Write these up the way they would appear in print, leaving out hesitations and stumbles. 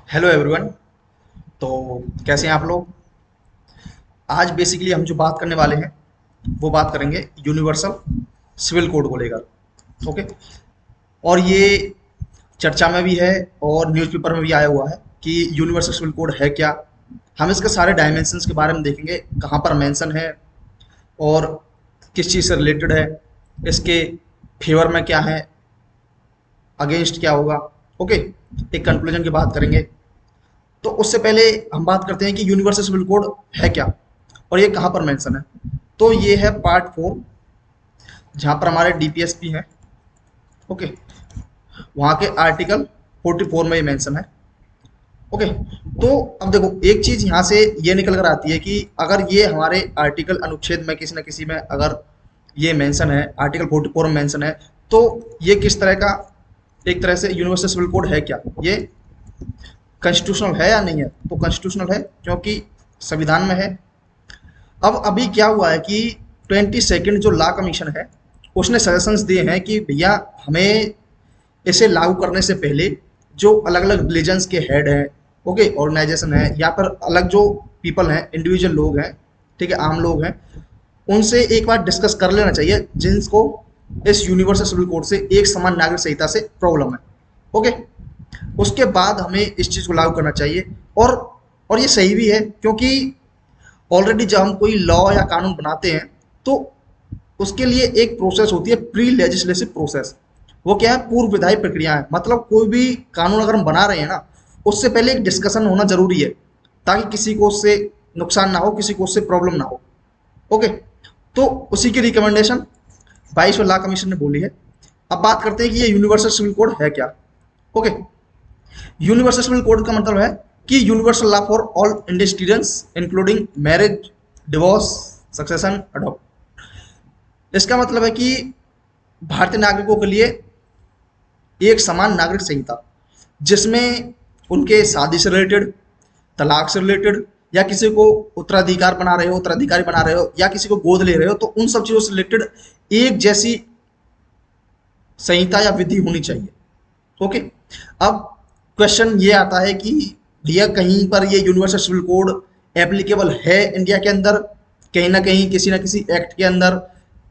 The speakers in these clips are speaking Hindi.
Hello everyone. तो कैसे हैं आप लोग। आज बेसिकली हम जो बात करने वाले हैं वो बात करेंगे यूनिवर्सल सिविल कोड को लेकर। ओके। और ये चर्चा में भी है और न्यूज़पेपर में भी आया हुआ है कि यूनिवर्सल सिविल कोड है क्या। हम इसके सारे डायमेंशंस के बारे में देखेंगे, कहाँ पर मेंशन है और किस चीज़ से रिलेटेड है, इसके फेवर में क्या है, अगेंस्ट क्या होगा। ओके। एक कंक्लूजन की बात करेंगे। तो उससे पहले हम बात करते हैं कि यूनिवर्सल सिविल कोड है क्या और ये कहाँ पर मेंशन है। तो ये है पार्ट 4, जहाँ पर हमारे डीपीएसपी हैं। ओके। वहाँ के आर्टिकल 44 में ये मेंशन है। ओके। तो अब देखो, एक चीज़ यहाँ से ये निकल कर आती है कि अगर ये हमारे आर्टिकल अनुच्छेद में किसी न किसी में अगर ये मेंशन है, आर्टिकल 44 में मेंशन है, तो ये किस तरह का एक तरह से यूनिवर्सल सिविल कोड है क्या, ये कॉन्स्टिट्यूशनल है या नहीं है। तो कॉन्स्टिट्यूशनल है क्योंकि संविधान में है। अब अभी क्या हुआ है कि 22nd जो लॉ कमीशन है उसने सजेशंस दिए हैं कि भैया हमें इसे लागू करने से पहले जो अलग अलग रिलीजन्स के हेड हैं, ओके, ऑर्गेनाइजेशन है या फिर अलग जो पीपल हैं, इंडिविजुअल लोग हैं, ठीक है, आम लोग हैं, उनसे एक बार डिस्कस कर लेना चाहिए जिनको इस यूनिवर्सल सिविल कोड से एक समान नागरिक संहिता से प्रॉब्लम है। ओके। उसके बाद हमें इस चीज़ को लागू करना चाहिए। और और ये सही भी है क्योंकि ऑलरेडी जब हम कोई लॉ या कानून बनाते हैं तो उसके लिए एक प्रोसेस होती है, प्री लेजिस्लेटिव प्रोसेस। वो क्या है, पूर्व विधायी प्रक्रिया है। मतलब कोई भी कानून अगर हम बना रहे हैं ना, उससे पहले एक डिस्कशन होना जरूरी है ताकि किसी को उससे नुकसान ना हो, किसी को उससे प्रॉब्लम ना हो। ओके। तो उसी की रिकमेंडेशन 22वें लॉ कमीशन ने बोली है। अब बात करते हैं कि ये यूनिवर्सल सिविल कोड है क्या। ओके। यूनिवर्सल सिविल कोड का मतलब है कि universal law for all Indian citizens including marriage, divorce, succession, adopt. इसका मतलब है कि भारतीय नागरिकों के लिए एक समान नागरिक संहिता जिसमें उनके शादी से रिलेटेड, तलाक से रिलेटेड, या किसी को उत्तराधिकार बना रहे हो, उत्तराधिकारी बना रहे हो, या किसी को गोद ले रहे हो, तो उन सब चीज़ों से रिलेटेड एक जैसी संहिता या विधि होनी चाहिए। ओके। अब क्वेश्चन ये आता है कि भैया कहीं पर ये यूनिवर्सल सिविल कोड एप्लीकेबल है इंडिया के अंदर, कहीं ना कहीं किसी ना किसी एक्ट के अंदर,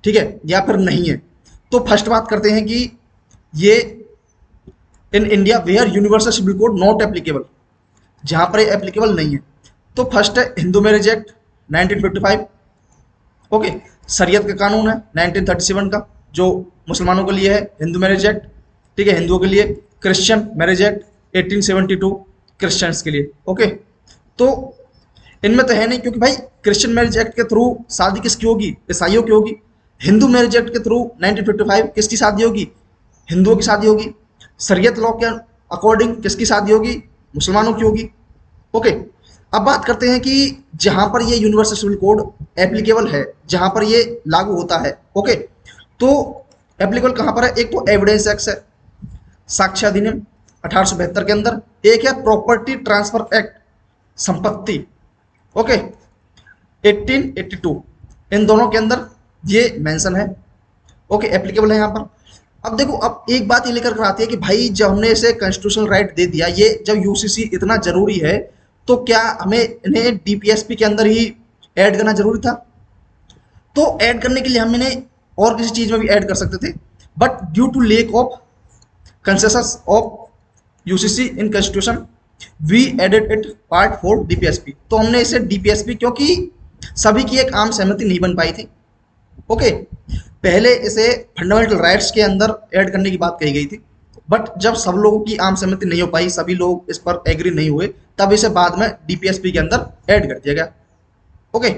ठीक है, या फिर नहीं है। तो फर्स्ट बात करते हैं कि ये in India where universal civil code not applicable, जहां पर ये एप्लीकेबल नहीं है। तो फर्स्ट है हिंदू मैरिज एक्ट 1955। ओके। शरीयत का कानून है 1937 का जो मुसलमानों के लिए है, हिंदू मैरिज एक्ट, ठीक है, हिंदुओं के लिए। क्रिश्चियन मैरिज एक्ट 1872, क्रिश्चियंस के लिए। ओके। तो इनमें तो है नहीं क्योंकि भाई क्रिश्चियन मैरिज एक्ट के थ्रू शादी किसकी होगी, ईसाइयों की होगी। हिंदू मैरिज एक्ट के थ्रू 1955 किसकी शादी होगी, हिंदुओं की शादी होगी। शरीयत लॉ के अकॉर्डिंग किसकी शादी होगी, मुसलमानों की होगी। ओके। अब बात करते हैं कि जहां पर ये यूनिवर्सल सिविल कोड एप्लीकेबल है, जहां पर ये लागू होता है, ओके, तो एप्लीकेबल कहां पर है। एक तो एविडेंस एक्ट है, साक्ष्य अधिनियम 1872 के अंदर। एक है प्रॉपर्टी ट्रांसफर एक्ट, संपत्ति, ओके, 1882। इन दोनों के अंदर ये मेंशन है। ओके, एप्लीकेबल है यहाँ पर। अब देखो, अब एक बात ये लेकर कर आती है कि भाई जब हमने इसे कॉन्स्टिट्यूशनल राइट दे दिया, ये जब यूसीसी इतना जरूरी है, तो क्या हमें इन्हें डीपीएसपी के अंदर ही ऐड करना जरूरी था। तो ऐड करने के लिए हम इन्हें और किसी चीज में भी ऐड कर सकते थे, but due to lack of consensus of UCC in constitution we added it part 4 DPSP. तो हमने इसे डीपीएसपी क्योंकि सभी की एक आम सहमति नहीं बन पाई थी। ओके। पहले इसे फंडामेंटल राइट्स के अंदर ऐड करने की बात कही गई थी, बट जब सब लोगों की आम सहमति नहीं हो पाई, सभी लोग इस पर एग्री नहीं हुए, तब इसे बाद में डीपीएसपी के अंदर ऐड कर दिया गया। ओके।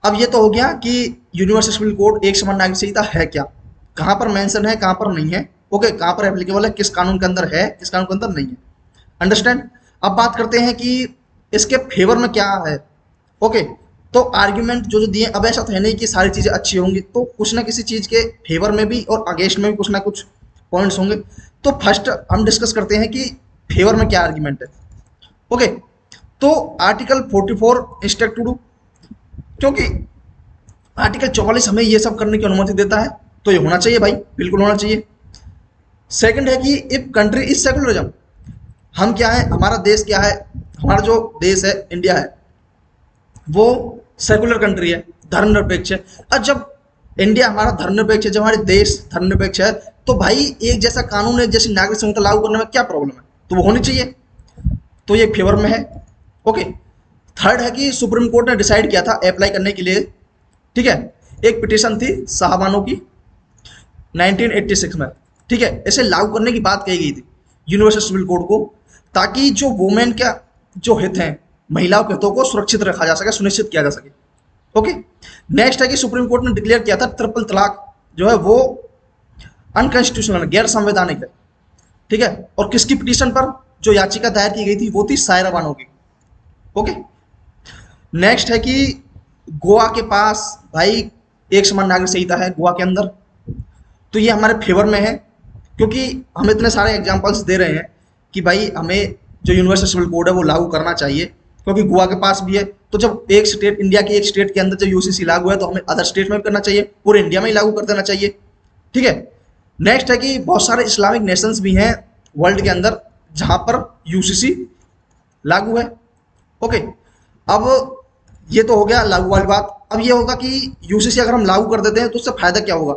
अब ये तो हो गया कि यूनिवर्सल सिविल कोड एक समान नागरिक संहिता है क्या, कहाँ पर मेंशन है, कहाँ पर नहीं है। ओके। कहाँ पर एप्लीकेबल है, किस कानून के अंदर है, किस कानून के अंदर नहीं है। अंडरस्टैंड। अब बात करते हैं कि इसके फेवर में क्या है। ओके। तो आर्ग्यूमेंट जो जो दिए, अब ऐसा तो है नहीं कि सारी चीज़ें अच्छी होंगी, तो कुछ ना किसी चीज़ के फेवर में भी और अगेंस्ट में भी कुछ ना कुछ पॉइंट्स होंगे। तो फर्स्ट हम डिस्कस करते हैं कि फेवर में क्या आर्ग्यूमेंट है। ओके। तो आर्टिकल 44 इंस्ट्रक्ट टू डू, क्योंकि आर्टिकल 44 हमें ये सब करने की अनुमति देता है, तो ये होना चाहिए भाई, बिल्कुल होना चाहिए। सेकंड है कि इफ कंट्री इज सेकुलरिज्म, हम क्या है, हमारा देश क्या है, हमारा जो देश है इंडिया है वो सेकुलर कंट्री है, धर्मनिरपेक्ष है। और जब इंडिया हमारा धर्मनिरपेक्ष है, जब हमारे देश धर्मनिरपेक्ष है, तो भाई एक जैसा कानून है, जैसी नागरिक संहिता लागू करने में क्या प्रॉब्लम है, तो वो होनी चाहिए। तो ये फेवर में है। ओके। थर्ड है कि सुप्रीम कोर्ट ने डिसाइड किया था अप्लाई करने के लिए, ठीक है, एक पिटीशन थी साहबानों की 1986 में, ठीक है, इसे लागू करने की बात कही गई थी यूनिवर्सल सिविल कोड को, ताकि जो वुमेन का जो हित हैं, महिलाओं के हितों को सुरक्षित रखा जा सके, सुनिश्चित किया जा सके। ओके। नेक्स्ट है कि सुप्रीम कोर्ट ने डिक्लेयर किया था ट्रिपल तलाक जो है वो अनकॉन्स्टिट्यूशनल, गैर संवैधानिक है, ठीक है। और किसकी पिटीशन पर जो याचिका दायर की गई थी वो थी सायरा बानो की। ओके। नेक्स्ट है कि गोवा के पास भाई एक समान नागरिक संहिता है गोवा के अंदर, तो ये हमारे फेवर में है, क्योंकि हम इतने सारे एग्जांपल्स दे रहे हैं कि भाई हमें जो यूनिवर्सल सिविल कोड है वो लागू करना चाहिए, क्योंकि गोवा के पास भी है। तो जब एक स्टेट, इंडिया के एक स्टेट के अंदर जब यूसीसी लागू है तो हमें अदर स्टेट में भी करना चाहिए, पूरे इंडिया में ही लागू कर देना चाहिए, ठीक है। नेक्स्ट है कि बहुत सारे इस्लामिक नेशंस भी हैं वर्ल्ड के अंदर जहां पर यूसीसी लागू है। ओके। अब ये तो हो गया लागू वाली बात। अब ये होगा कि यूसीसी अगर हम लागू कर देते हैं तो उससे फायदा क्या होगा।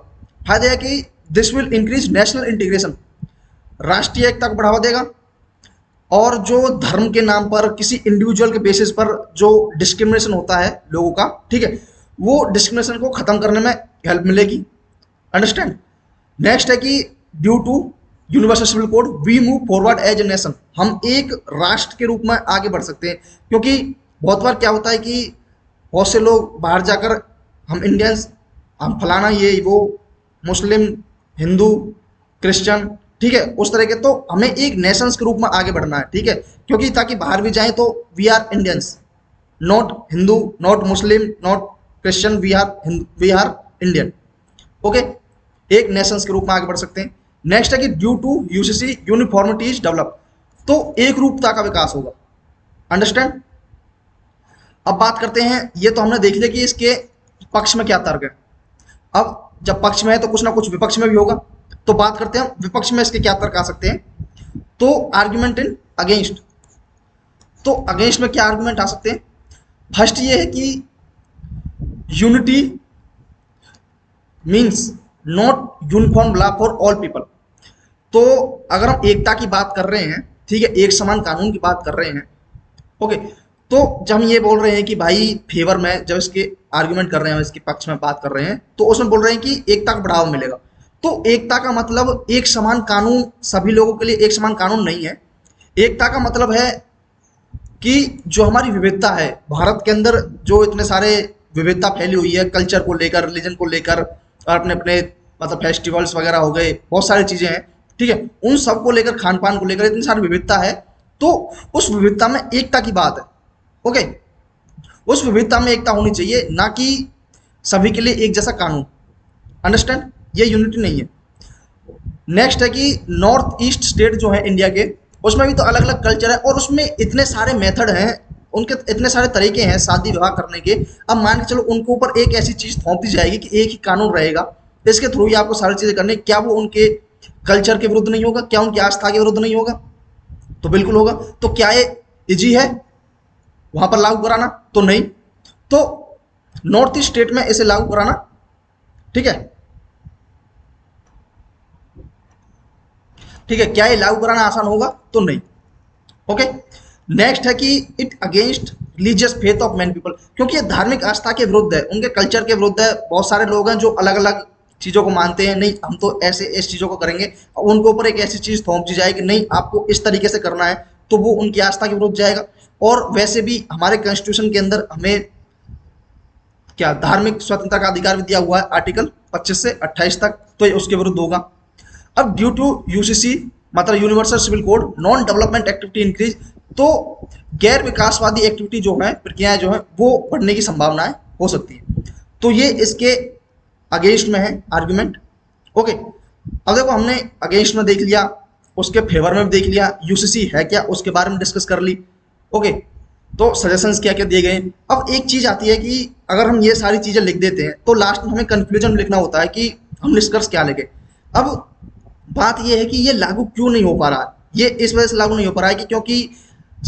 फायदा है कि this will increase national integration, राष्ट्रीय एकता को बढ़ावा देगा, और जो धर्म के नाम पर किसी इंडिविजुअल के बेसिस पर जो डिस्क्रिमिनेशन होता है लोगों का, ठीक है, वो डिस्क्रिमिनेशन को खत्म करने में हेल्प मिलेगी। अंडरस्टैंड। नेक्स्ट है कि due to universal civil code we move forward as a nation, हम एक राष्ट्र के रूप में आगे बढ़ सकते हैं। क्योंकि बहुत बार क्या होता है कि बहुत से लोग बाहर जाकर हम इंडियंस, हम फलाना ये वो, मुस्लिम, हिंदू, क्रिश्चियन, ठीक है, उस तरह के, तो हमें एक नेशंस के रूप में आगे बढ़ना है, ठीक है, क्योंकि ताकि बाहर भी जाएं तो we are Indians, not Hindu, not Muslim, not Christian, we are Indian. Okay. एक नेशंस के रूप में आगे बढ़ सकते हैं। नेक्स्ट है कि ड्यू टू यूसीसी यूनिफॉर्मिटीज डेवलप, तो एक रूपता का विकास होगा। अंडरस्टैंड। अब बात करते हैं, ये तो हमने देख लिया कि इसके पक्ष में क्या तर्क है। अब जब पक्ष में है तो कुछ ना कुछ विपक्ष में भी होगा, तो बात करते हैं विपक्ष में इसके क्या तर्क आ सकते हैं। तो आर्ग्यूमेंट इन अगेंस्ट, तो अगेंस्ट में क्या आर्ग्यूमेंट आ सकते हैं। फर्स्ट ये है कि unity means not uniform law for all people, तो अगर हम एकता की बात कर रहे हैं, ठीक है, एक समान कानून की बात कर रहे हैं, ओके, तो जब हम ये बोल रहे हैं कि भाई फेवर में, जब इसके आर्ग्यूमेंट कर रहे हैं, इसके पक्ष में बात कर रहे हैं, तो उसमें बोल रहे हैं कि एकता को बढ़ावा मिलेगा। तो एकता का मतलब एक समान कानून, सभी लोगों के लिए एक समान कानून नहीं है। एकता का मतलब है कि जो हमारी विविधता है भारत के अंदर, जो इतने सारे विविधता फैली हुई है कल्चर को लेकर, रिलीजन को लेकर, और अपने अपने मतलब फेस्टिवल्स वगैरह हो गए, बहुत सारी चीज़ें हैं, ठीक है, उन सब को लेकर, खान पान को लेकर इतनी सारी विविधता है, तो उस विविधता में एकता की बात है। ओके। उस विविधता में एकता होनी चाहिए, ना कि सभी के लिए एक जैसा कानून। अंडरस्टैंड। ये यूनिटी नहीं है। नेक्स्ट है कि नॉर्थ ईस्ट स्टेट जो है इंडिया के, उसमें भी तो अलग अलग कल्चर है, और उसमें इतने सारे मेथड हैं, उनके इतने सारे तरीके हैं शादी विवाह करने के। अब मान के चलो उनके ऊपर एक ऐसी चीज़ थोप दी जाएगी कि एक ही कानून रहेगा, इसके थ्रू ही आपको सारी चीज़ें करनी, क्या वो उनके कल्चर के विरुद्ध नहीं होगा, क्या उनकी आस्था के विरुद्ध नहीं होगा, तो बिल्कुल होगा। तो क्या ये इजी है वहां पर लागू कराना, तो नहीं। तो नॉर्थ ईस्ट स्टेट में इसे लागू कराना, ठीक है, ठीक है, क्या ये लागू कराना आसान होगा, तो नहीं। ओके। नेक्स्ट है कि it against religious faith of man people, क्योंकि ये धार्मिक आस्था के विरुद्ध है, उनके कल्चर के विरुद्ध है। बहुत सारे लोग हैं जो अलग अलग चीज़ों को मानते हैं, नहीं हम तो ऐसे इस चीज़ों को करेंगे, और उनके ऊपर एक ऐसी चीज़ थोप दी जाए कि नहीं आपको इस तरीके से करना है, तो वो उनकी आस्था के विरुद्ध जाएगा। और वैसे भी हमारे कॉन्स्टिट्यूशन के अंदर हमें क्या धार्मिक स्वतंत्रता का अधिकार भी दिया हुआ है, आर्टिकल 25 से 28 तक, तो ये उसके विरुद्ध होगा। अब ड्यू टू यूसीसी मतलब universal civil code non development activity increase, तो गैर विकासवादी एक्टिविटी जो है, प्रक्रियाएं जो है, वो बढ़ने की संभावनाएं हो सकती है। तो ये इसके अगेंस्ट में है आर्ग्यूमेंट। ओके। अब देखो हमने अगेंस्ट में देख लिया, उसके फेवर में भी देख लिया, यूसीसी है क्या उसके बारे में डिस्कस कर ली। ओके। तो सजेशंस क्या क्या दिए गए। अब एक चीज़ आती है कि अगर हम ये सारी चीज़ें लिख देते हैं तो लास्ट में हमें कंक्लूजन लिखना होता है कि हम निष्कर्ष क्या लेंगे। अब बात यह है कि ये लागू क्यों नहीं हो पा रहा है, ये इस वजह से लागू नहीं हो पा रहा है कि क्योंकि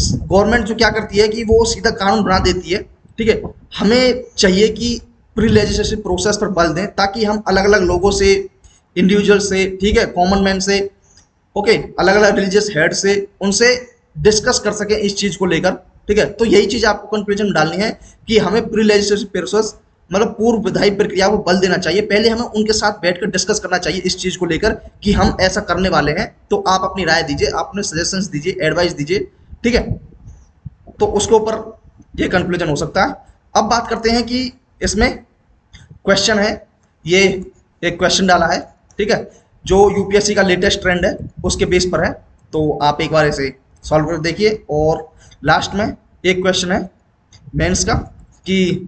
गवर्नमेंट जो क्या करती है कि वो सीधा कानून बना देती है। ठीक है, हमें चाहिए कि प्री लेजिस्लेटिव प्रोसेस पर बल दें ताकि हम अलग अलग लोगों से, इंडिविजुअल से, ठीक है, कॉमन मैन से, ओके, अलग अलग रिलीजियस हेड से, उनसे डिस्कस कर सकें इस चीज़ को लेकर। ठीक है, तो यही चीज़ आपको कंक्लूजन में डालनी है कि हमें प्री लेजिस्लेटिव प्रोसेस मतलब पूर्व विधायी प्रक्रिया को बल देना चाहिए। पहले हमें उनके साथ बैठकर डिस्कस करना चाहिए इस चीज़ को लेकर कि हम ऐसा करने वाले हैं, तो आप अपनी राय दीजिए, आप अपने सजेशंस दीजिए, एडवाइस दीजिए। ठीक है, तो उसके ऊपर ये कंक्लूजन हो सकता है। अब बात करते हैं कि इसमें क्वेश्चन है, ये एक क्वेश्चन डाला है, ठीक है, जो यूपीएससी का लेटेस्ट ट्रेंड है उसके बेस पर है। तो आप एक बार इसे सॉल्व कर देखिए। और लास्ट में एक क्वेश्चन है मेंस का कि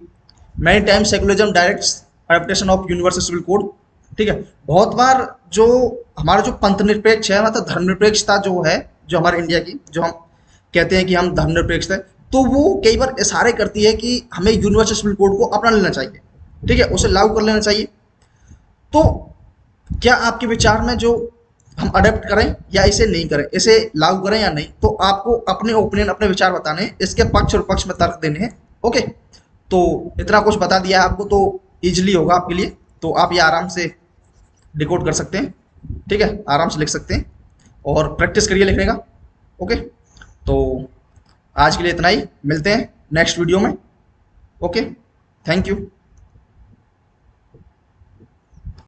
many time secularism directs adaptation of universal civil code. ठीक है, बहुत बार जो हमारा जो पंथ निरपेक्ष है, मतलब धर्मनिरपेक्षता जो है, जो हमारे इंडिया की, जो हम कहते हैं कि हम धर्मनिरपेक्ष है, तो वो कई बार इशारे करती है कि हमें यूनिवर्सल सिविल कोड को अपना लेना चाहिए। ठीक है, उसे लागू कर लेना चाहिए। तो क्या आपके विचार में जो हम अडेप्ट करें या इसे नहीं करें, इसे लागू करें या नहीं, तो आपको अपने ओपिनियन, अपने विचार बताने हैं, इसके पक्ष और पक्ष में तर्क देने हैं। ओके, तो इतना कुछ बता दिया है आपको, तो इजीली होगा आपके लिए। तो आप ये आराम से डिकोड कर सकते हैं। ठीक है, आराम से लिख सकते हैं और प्रैक्टिस करिए लिखने का। ओके, तो आज के लिए इतना ही, मिलते हैं नेक्स्ट वीडियो में। Okay, thank you.